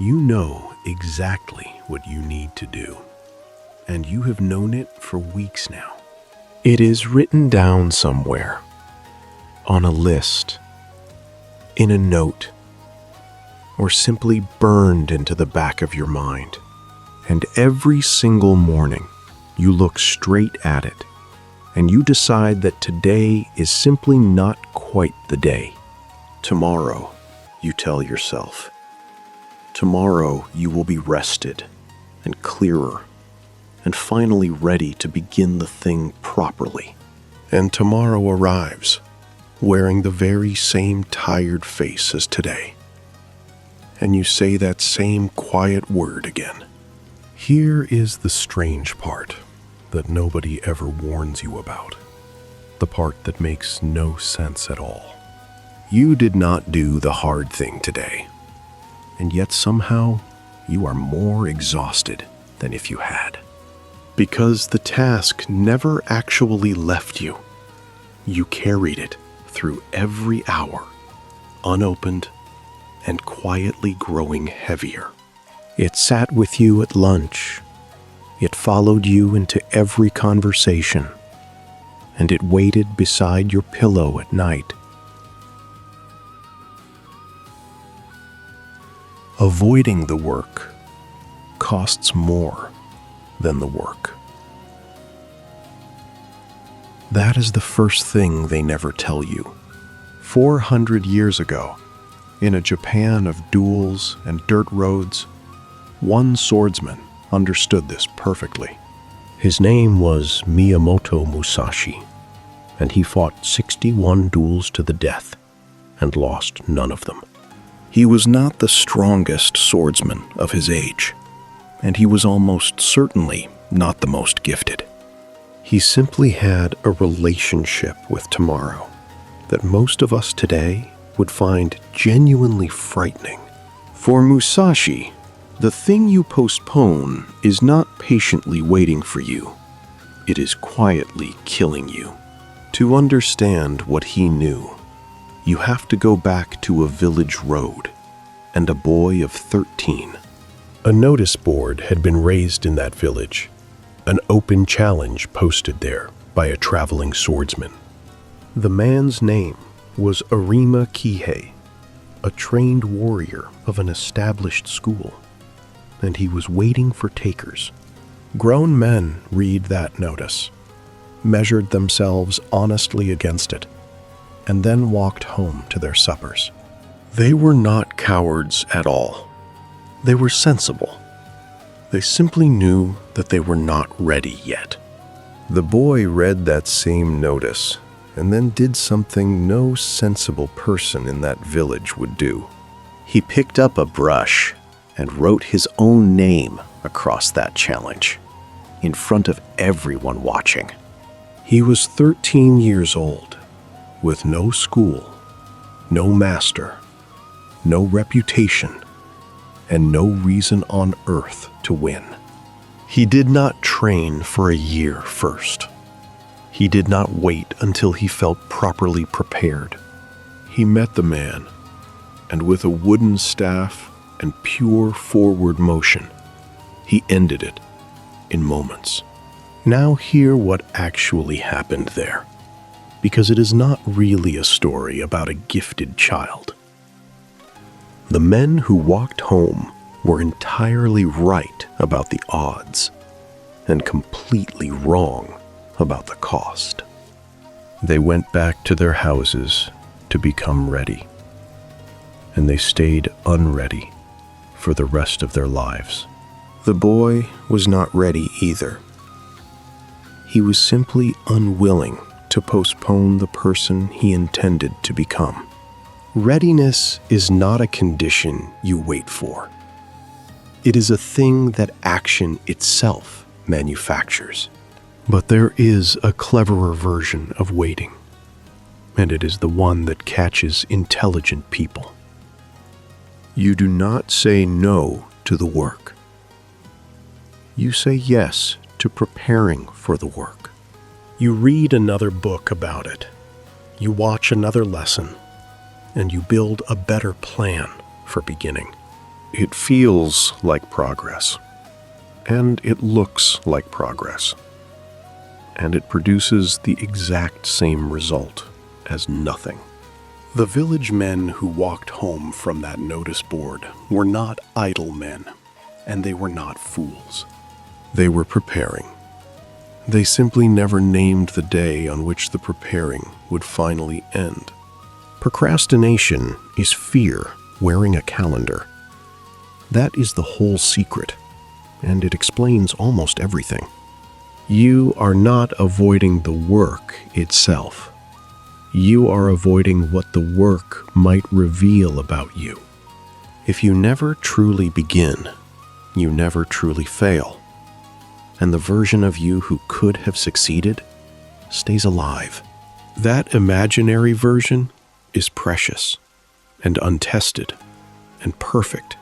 You know exactly what you need to do, and you have known it for weeks now. It is written down somewhere, on a list, in a note, or simply burned into the back of your mind. And every single morning, you look straight at it, and you decide that today is simply not quite the day. Tomorrow, you tell yourself. Tomorrow, you will be rested and clearer, and finally ready to begin the thing properly. And tomorrow arrives, wearing the very same tired face as today. And you say that same quiet word again. Here is the strange part that nobody ever warns you about. The part that makes no sense at all. You did not do the hard thing today, and yet somehow you are more exhausted than if you had. Because the task never actually left you. You carried it through every hour, unopened and quietly growing heavier. It sat with you at lunch. It followed you into every conversation, and it waited beside your pillow at night. Avoiding the work costs more than the work. That is the first thing they never tell you. 400 years ago, in a Japan of duels and dirt roads, one swordsman understood this perfectly. His name was Miyamoto Musashi, and he fought 61 duels to the death and lost none of them. He was not the strongest swordsman of his age, and he was almost certainly not the most gifted. He simply had a relationship with tomorrow that most of us today would find genuinely frightening. For Musashi, the thing you postpone is not patiently waiting for you. It is quietly killing you. To understand what he knew, you have to go back to a village road and a boy of 13. A notice board had been raised in that village, an open challenge posted there by a traveling swordsman. The man's name was Arima Kihei, a trained warrior of an established school, and he was waiting for takers. Grown men read that notice, measured themselves honestly against it, and then walked home to their suppers. They were not cowards at all. They were sensible. They simply knew that they were not ready yet. The boy read that same notice and then did something no sensible person in that village would do. He picked up a brush and wrote his own name across that challenge, in front of everyone watching. He was 13 years old, with no school, no master, no reputation, and no reason on earth to win. He did not train for a year first. He did not wait until he felt properly prepared. He met the man, and with a wooden staff and pure forward motion, he ended it in moments. Now hear what actually happened there, because it is not really a story about a gifted child. The men who walked home were entirely right about the odds and completely wrong about the cost. They went back to their houses to become ready, and they stayed unready for the rest of their lives. The boy was not ready either. He was simply unwilling to postpone the person he intended to become. Readiness is not a condition you wait for. It is a thing that action itself manufactures. But there is a cleverer version of waiting, and it is the one that catches intelligent people. You do not say no to the work. You say yes to preparing for the work. You read another book about it. You watch another lesson, and you build a better plan for beginning. It feels like progress, and it looks like progress, and it produces the exact same result as nothing. The village men who walked home from that notice board were not idle men, and they were not fools. They were preparing. They simply never named the day on which the preparing would finally end. Procrastination is fear wearing a calendar. That is the whole secret, and it explains almost everything. You are not avoiding the work itself. You are avoiding what the work might reveal about you. If you never truly begin, you never truly fail. And the version of you who could have succeeded stays alive. That imaginary version is precious and untested and perfect,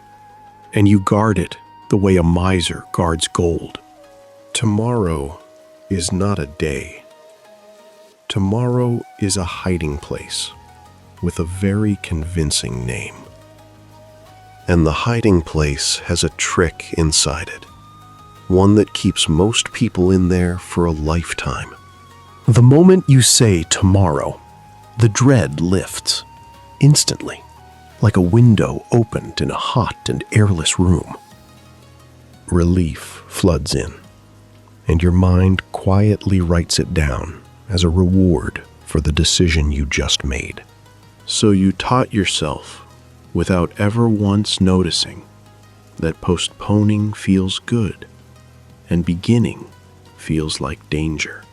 and you guard it the way a miser guards gold. Tomorrow is not a day. Tomorrow is a hiding place with a very convincing name. And the hiding place has a trick inside it, one that keeps most people in there for a lifetime. The moment you say tomorrow, the dread lifts instantly, like a window opened in a hot and airless room. Relief floods in, and your mind quietly writes it down as a reward for the decision you just made. So you taught yourself, without ever once noticing, that postponing feels good and beginning feels like danger.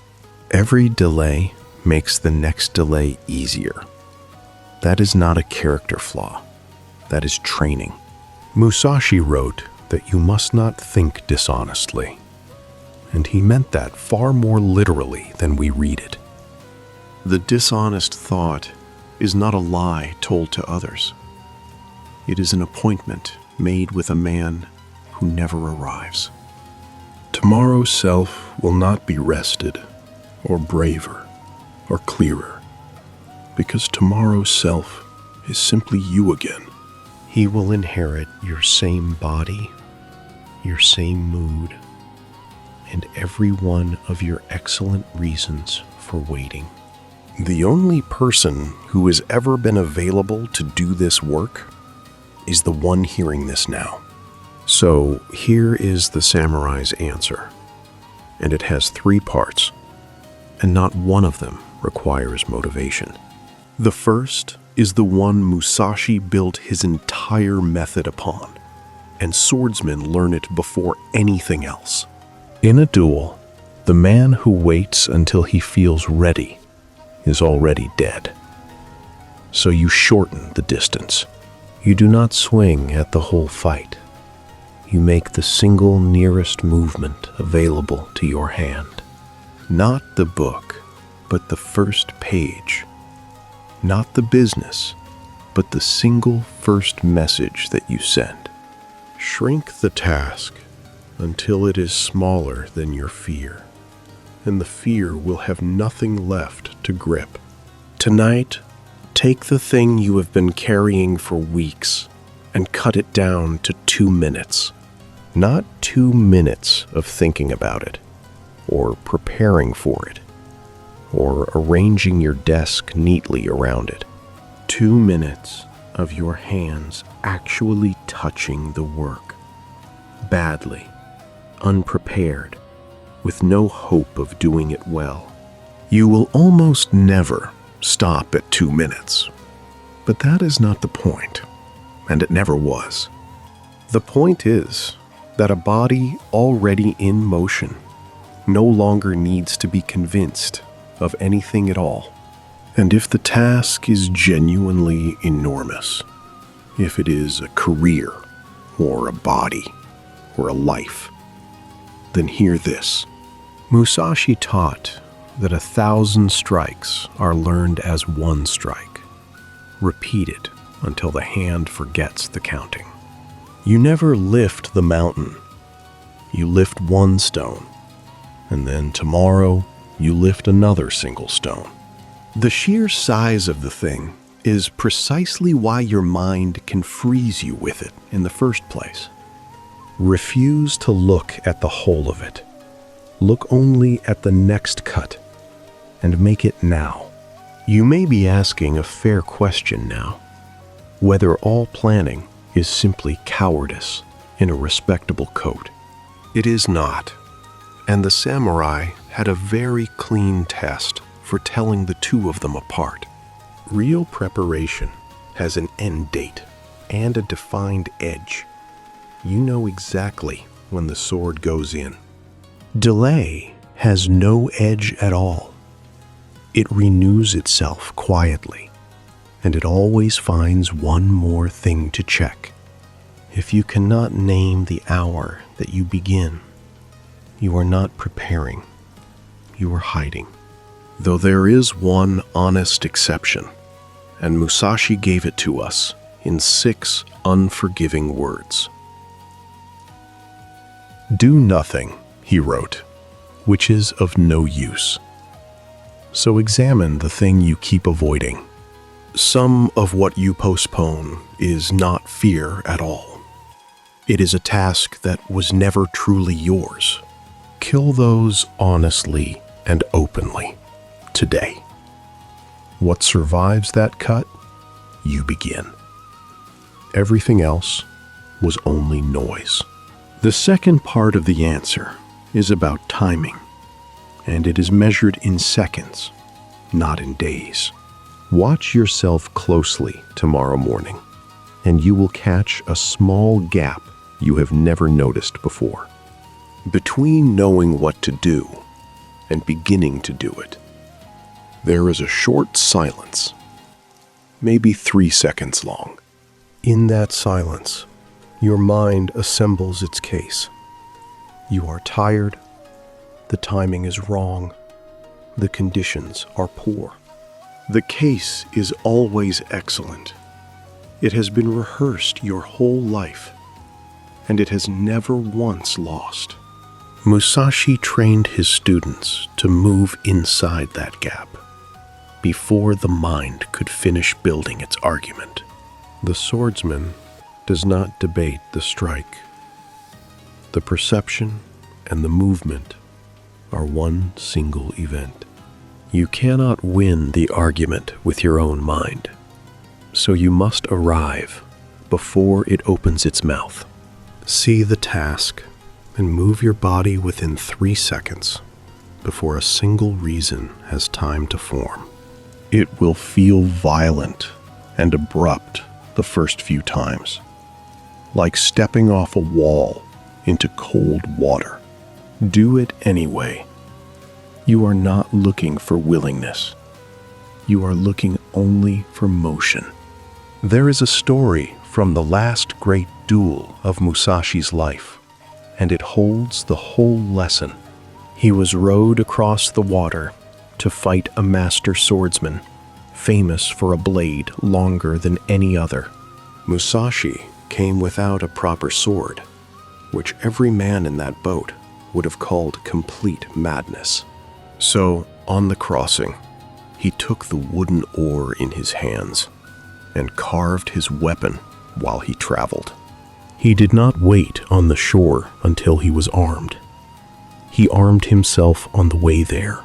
Every delay makes the next delay easier. That is not a character flaw. That is training. Musashi wrote that you must not think dishonestly. And he meant that far more literally than we read it. The dishonest thought is not a lie told to others. It is an appointment made with a man who never arrives. Tomorrow's self will not be rested or braver or clearer, because tomorrow's self is simply you again. He will inherit your same body, your same mood, and every one of your excellent reasons for waiting. The only person who has ever been available to do this work is the one hearing this now. So here is the samurai's answer, and it has 3 parts, and not one of them requires motivation. The first is the one Musashi built his entire method upon, and swordsmen learn it before anything else. In a duel, the man who waits until he feels ready is already dead. So you shorten the distance. You do not swing at the whole fight. You make the single nearest movement available to your hand. Not the book, but the first page. Not the business, but the single first message that you send. Shrink the task until it is smaller than your fear, and the fear will have nothing left to grip. Tonight, take the thing you have been carrying for weeks and cut it down to 2 minutes. Not 2 minutes of thinking about it, or preparing for it, or arranging your desk neatly around it. 2 minutes of your hands actually touching the work, badly, unprepared, with no hope of doing it well. You will almost never stop at 2 minutes. But that is not the point, and it never was. The point is that a body already in motion no longer needs to be convinced of anything at all. And if the task is genuinely enormous, if it is a career or a body or a life, then hear this. Musashi taught that 1,000 strikes are learned as 1 strike. Repeat it until the hand forgets the counting. You never lift the mountain. You lift 1 stone, and then tomorrow you lift another single stone. The sheer size of the thing is precisely why your mind can freeze you with it in the first place. Refuse to look at the whole of it. Look only at the next cut, and make it now. You may be asking a fair question now, whether all planning is simply cowardice in a respectable coat. It is not, and the samurai had a very clean test for telling the two of them apart. Real preparation has an end date and a defined edge. You know exactly when the sword goes in. Delay has no edge at all. It renews itself quietly, and it always finds one more thing to check. If you cannot name the hour that you begin, you are not preparing, you are hiding. Though there is one honest exception, and Musashi gave it to us in 6 unforgiving words. Do nothing, he wrote, which is of no use. So examine the thing you keep avoiding. Some of what you postpone is not fear at all. It is a task that was never truly yours. Kill those honestly and openly today. What survives that cut, you begin. Everything else was only noise. The second part of the answer is about timing, and it is measured in seconds, not in days. Watch yourself closely tomorrow morning, and you will catch a small gap you have never noticed before. Between knowing what to do and beginning to do it, there is a short silence, maybe 3 seconds long. In that silence, your mind assembles its case. You are tired, the timing is wrong, the conditions are poor. The case is always excellent. It has been rehearsed your whole life, and it has never once lost. Musashi trained his students to move inside that gap before the mind could finish building its argument. The swordsman does not debate the strike. The perception and the movement are one single event. You cannot win the argument with your own mind, so you must arrive before it opens its mouth. See the task and move your body within 3 seconds before a single reason has time to form. It will feel violent and abrupt the first few times, like stepping off a wall into cold water. Do it anyway. You are not looking for willingness. You are looking only for motion. There is a story from the last great duel of Musashi's life, and it holds the whole lesson. He was rowed across the water to fight a master swordsman, famous for a blade longer than any other. Musashi came without a proper sword, which every man in that boat would have called complete madness. So, on the crossing, he took the wooden oar in his hands and carved his weapon while he traveled. He did not wait on the shore until he was armed. He armed himself on the way there.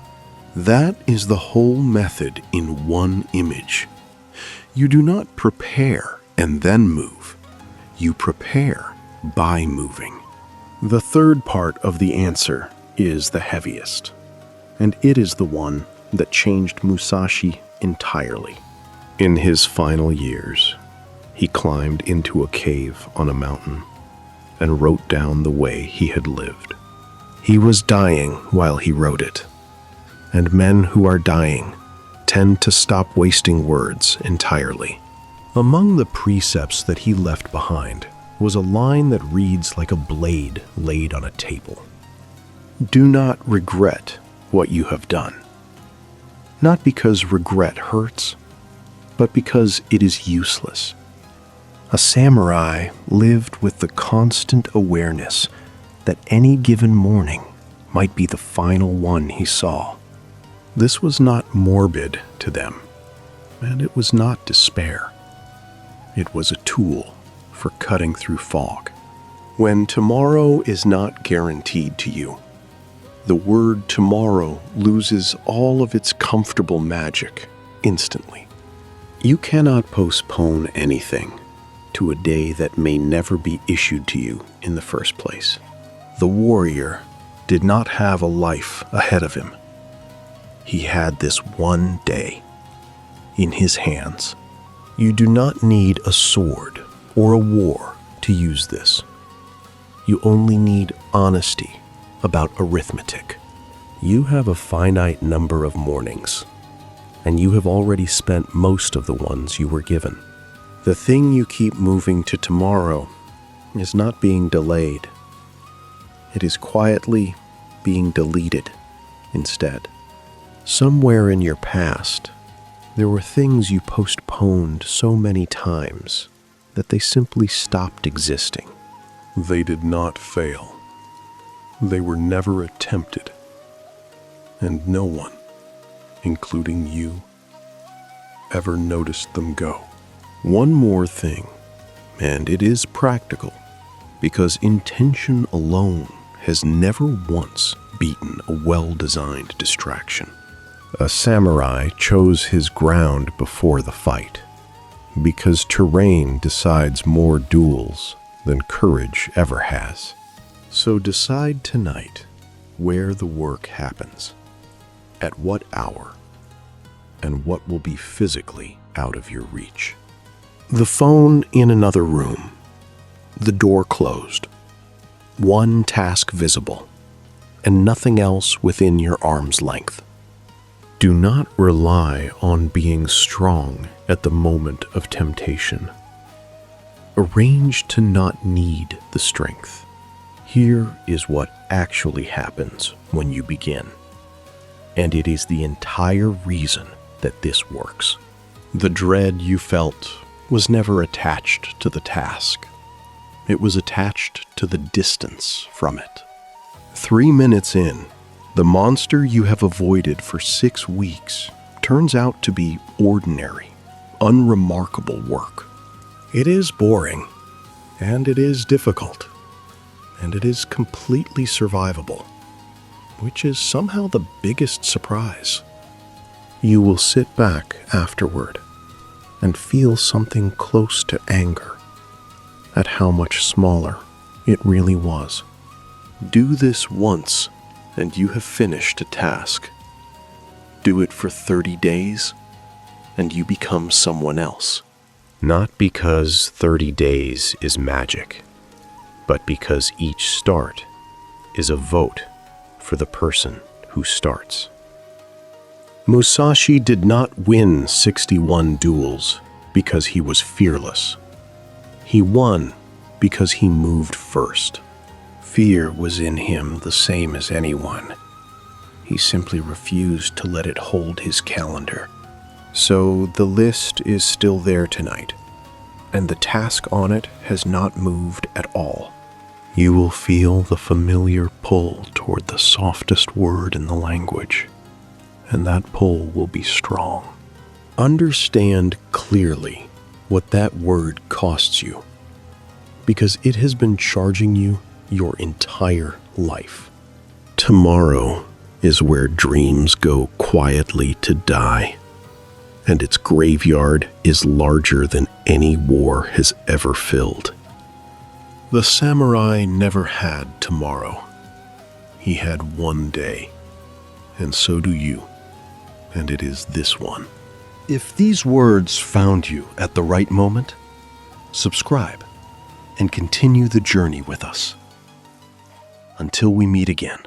That is the whole method in one image. You do not prepare and then move. You prepare by moving. The third part of the answer is the heaviest, and it is the one that changed Musashi entirely. In his final years, he climbed into a cave on a mountain and wrote down the way he had lived. He was dying while he wrote it, and men who are dying tend to stop wasting words entirely. Among the precepts that he left behind was a line that reads like a blade laid on a table. Do not regret what you have done. Not because regret hurts, but because it is useless. A samurai lived with the constant awareness that any given morning might be the final one he saw. This was not morbid to them, And it was not despair. It was a tool for cutting through fog. When tomorrow is not guaranteed to you, the word tomorrow loses all of its comfortable magic instantly. You cannot postpone anything to a day that may never be issued to you in the first place. The warrior did not have a life ahead of him. He had this one day in his hands. You do not need a sword or a war to use this. You only need honesty about arithmetic. You have a finite number of mornings, and you have already spent most of the ones you were given. The thing you keep moving to tomorrow is not being delayed. It is quietly being deleted instead. Somewhere in your past, there were things you postponed so many times that they simply stopped existing. They did not fail. They were never attempted. And no one, including you, ever noticed them go. One more thing, and it is practical, because intention alone has never once beaten a well-designed distraction. A samurai chose his ground before the fight, because terrain decides more duels than courage ever has. So decide tonight where the work happens, at what hour, and what will be physically out of your reach. The phone in another room, the door closed, one task visible, and nothing else within your arm's length. Do not rely on being strong at the moment of temptation. Arrange to not need the strength. Here is what actually happens when you begin, and it is the entire reason that this works. The dread you felt was never attached to the task. It was attached to the distance from it. 3 minutes in, the monster you have avoided for 6 weeks turns out to be ordinary, unremarkable work. It is boring, and it is difficult, and it is completely survivable, which is somehow the biggest surprise. You will sit back afterward and feel something close to anger at how much smaller it really was. Do this once, and you have finished a task. Do it for 30 days, and you become someone else. Not because 30 days is magic, but because each start is a vote for the person who starts. Musashi did not win 61 duels because he was fearless. He won because he moved first. Fear was in him the same as anyone. He simply refused to let it hold his calendar. So the list is still there tonight, and the task on it has not moved at all. You will feel the familiar pull toward the softest word in the language, and that pull will be strong. Understand clearly what that word costs you, because it has been charging you your entire life. Tomorrow is where dreams go quietly to die, and its graveyard is larger than any war has ever filled. The samurai never had tomorrow. He had one day, and so do you, and it is this one. If these words found you at the right moment, subscribe and continue the journey with us. Until we meet again.